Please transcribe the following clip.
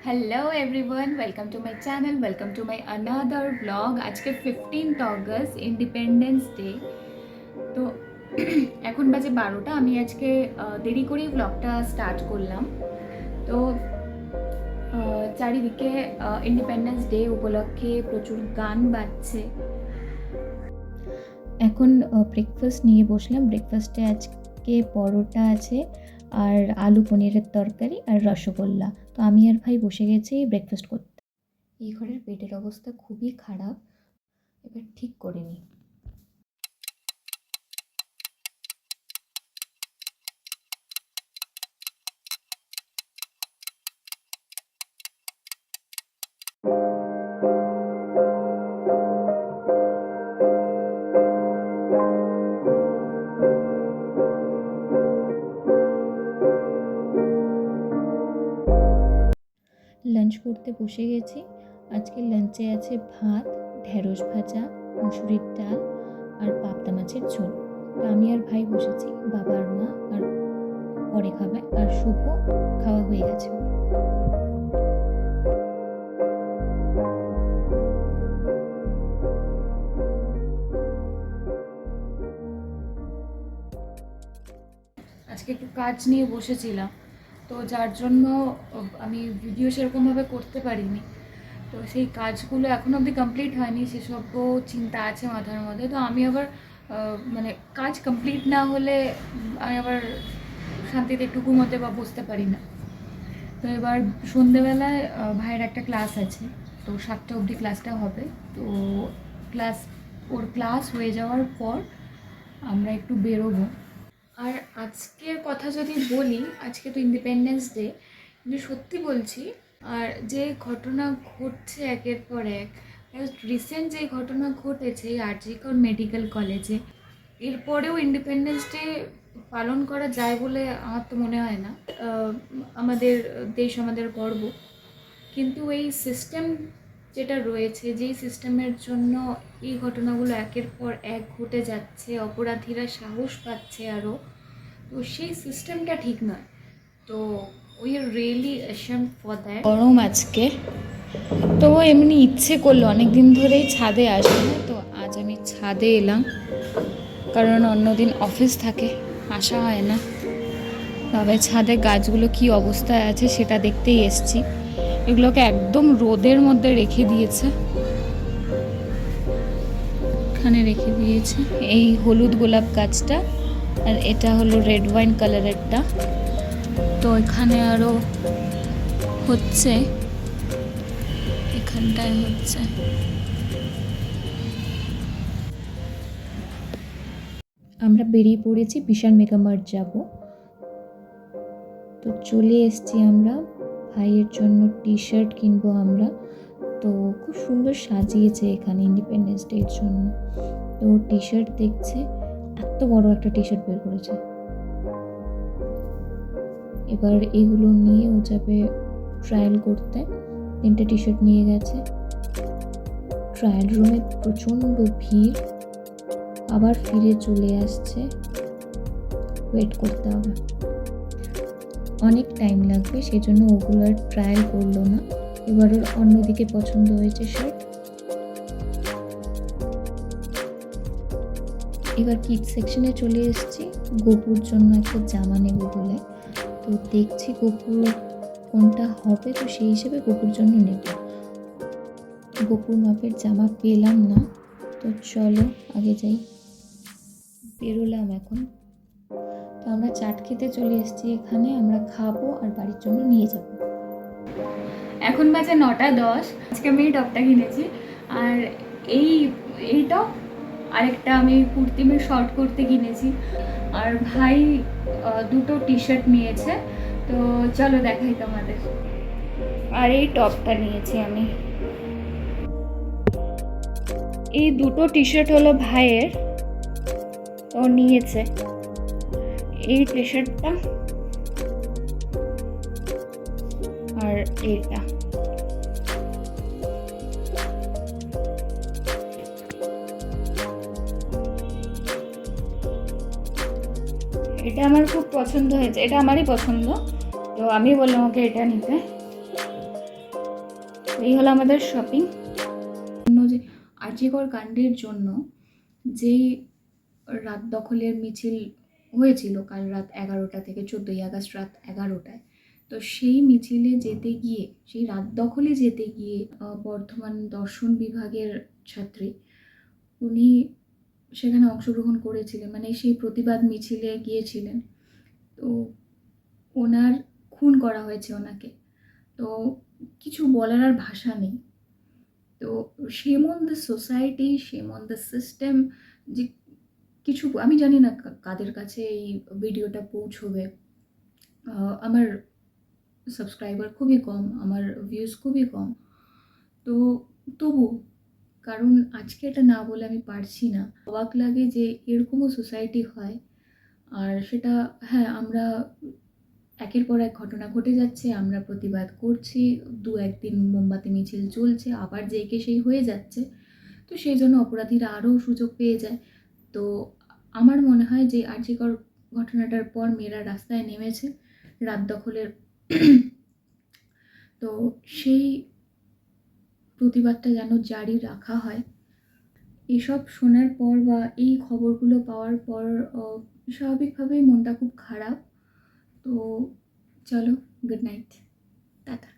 Hello everyone, welcome to my channel, welcome to my another vlog. आज के 15 August independence day. तो এখন বাজে 12টা। আমি আজকে দেরি করেই ব্লগটা স্টার্ট করলাম। তো চারিদিকে ইন্ডিপেন্ডেন্স ডে উপলক্ষে প্রচুর গান বাজছে। এখন ব্রেকফাস্ট নিয়ে বসলাম। ব্রেকফাস্টে আজকে পরোটা আছে আর আলু পনিরের তরকারি আর রসগোল্লা। তো আমি আর ভাই বসে গেছি ব্রেকফাস্ট করতে। এই ঘরের বেডের অবস্থা খুবই খারাপ, এবার ঠিক করে নিই। লাঞ্চ করতে বসে গেছি। আজকে লাঞ্চে আছে ভাত, ঢেঁড়স ভাজা, মুসুরির ডাল আর পাবদা মাছের ঝোল। তো আমি আর ভাই বসেছি, বাবা আর মা আর পরে খাবে, আর শুভ খাওয়া হয়ে গেছে। আজকে একটু কাজ নিয়ে বসেছিলাম, তো যার জন্য আমি ভিডিও সেরকমভাবে করতে পারিনি। তো সেই কাজগুলো এখনও অবধি কমপ্লিট হয়নি, সেসবও চিন্তা আছে মাথার মধ্যে। তো আমি আবার মানে কাজ কমপ্লিট না হলে আমি আবার শান্তিতে একটু ঘুমোতে বা বসতে পারি না। তো এবার সন্ধেবেলায় ভাইয়ের একটা ক্লাস আছে, তো 7টা অবধি ক্লাসটা হবে। তো ওর ক্লাস হয়ে যাওয়ার পর আমরা একটু বেরোবো। আর আজকের কথা যদি বলি, আজকে তো ইন্ডিপেন্ডেন্স ডে, কিন্তু সত্যি বলছি, আর যে ঘটনা ঘটছে একের পর এক, রিসেন্ট যে ঘটনা ঘটেছে আরজিকর মেডিকেল কলেজে, এরপরেও ইন্ডিপেন্ডেন্স ডে পালন করা যায় বলে আমার তো মনে হয় না। আমাদের দেশ, আমাদের গর্ব, কিন্তু এই সিস্টেম যেটা রয়েছে, যেই সিস্টেমের জন্য এই ঘটনাগুলো একের পর এক ঘটে যাচ্ছে, অপরাধীরা সাহস পাচ্ছে আরও, তো সেই সিস্টেমটা ঠিক নয়। তো we are really ashamed for that. গরম আজকে, তো এমনি ইচ্ছে করলো, অনেক দিন ধরেই ছাদে আসি না, তো আজ আমি ছাদে এলাম, কারণ অন্যদিন অফিস থাকে, আসা হয় না। তবে ছাদে গাছগুলো কি অবস্থায় আছে সেটা দেখতেই এসছি। এগুলোকে একদম রোদের মধ্যে রেখে দিয়েছে, এখানে রেখে দিয়েছে। এই হলুদ গোলাপ গাছটা, আর এটা হলো রেড ওয়াইন কালারেরটা। তো এখানে আরও হচ্ছে, এখানটায় হচ্ছে। আমরা বেরিয়ে পড়েছি, বিশাল মেগামার্ট যাব। তো চলে এসছি আমরা, ভাইয়ের জন্য টি শার্ট কিনবো আমরা। তো খুব সুন্দর সাজিয়েছে এখানে ইন্ডিপেন্ডেন্স ডের জন্য। তো টি শার্ট দেখছে, এত বড় একটা টি শার্ট বের করেছে। এবার এগুলো নিয়ে ও যাবে ট্রায়াল করতে। 3টে টি শার্ট নিয়ে গেছে। ট্রায়াল রুমে প্রচণ্ড ভিড়, আবার ফিরে চলে আসছে, ওয়েট করতে হবে, অনেক টাইম লাগবে, সেই জন্য ওগুলো আর ট্রায়াল করলো না। এবার ওর অন্যদিকে পছন্দ হয়েছে শার্ট। এবার কিড সেকশনে চলে এসেছি, গোপুর জন্য একটা জামা নেব বলে। তো দেখছি গোপুর কোনটা হবে, তো সেই হিসেবে গোপুর জন্য নেব। গোপুর মাপের জামা পেলাম না, তো চলো আগে যাই। বেরোলাম এখন। তো আমরা চাট খেতে চলে এসেছি এখানে, আমরা খাবো আর বাড়ির জন্য নিয়ে যাব। এখন বাজে 9টা 10। আজকে আমি এই টপটা কিনেছি, আর এই টপ, আরেকটা আমি কুর্তি में শর্ট করতে কিনেছি। আর ভাই 2টো টি শার্ট নিয়েছে। তো চলো দেখাই তোমাদের। আর এই টপটা নিয়েছি আমি। এই 2টো টি শার্ট হলো ভাইয়ের, ও নিয়েছে। এই টি শার্টটা আর এটা। এটা আমার খুব পছন্দ হয়েছে, এটা আমারই পছন্দ, তো আমি বললাম ওকে এটা নিতে। এই হলো আমাদের শপিং। অন্য যে আরজিকর কাণ্ডের জন্য যেই রাত দখলের মিছিল হয়েছিল কাল রাত 11টা থেকে 14ই আগস্ট রাত 11টায়, তো সেই মিছিলে যেতে গিয়ে, সেই রাত দখলে যেতে গিয়ে বর্ধমান দর্শন বিভাগের ছাত্রী, উনি সেখানে অংশগ্রহণ করেছিলেন, মানে সেই প্রতিবাদ মিছিলে গিয়েছিলেন। তো ওনার খুন করা হয়েছে ওনাকে। তো কিছু বলার আর ভাষা নেই। তো shame on the society, shame on the system. যে কিছু আমি জানি না কাদের কাছে এই ভিডিওটা পৌঁছবে। আমার সাবস্ক্রাইবার খুবই কম, আমার ভিউজ খুবই কম। তো তবু, কারণ আজকে এটা না বলে আমি পারছি না। অবাক লাগে যে এরকমও সোসাইটি হয়। আর সেটা, হ্যাঁ, আমরা একের পর এক ঘটনা ঘটে যাচ্ছে, আমরা প্রতিবাদ করছি, 2-1 দিন মোমবাতি মিছিল চলছে, আবার যেই কে সেই হয়ে যাচ্ছে। তো সেই জন্য অপরাধীরা আরও সুযোগ পেয়ে যায়। তো আমার মনে হয় যে আরজিকর ঘটনাটার পর মেয়েরা রাস্তায় নেমেছে রাত দখলের। তো সেই প্রতিবাদটা যেন জারি রাখা হয়। এসব শোনার পর বা এই খবরগুলো পাওয়ার পর স্বাভাবিকভাবেই মনটা খুব খারাপ। তো চলো, গুড নাইট, টাটা।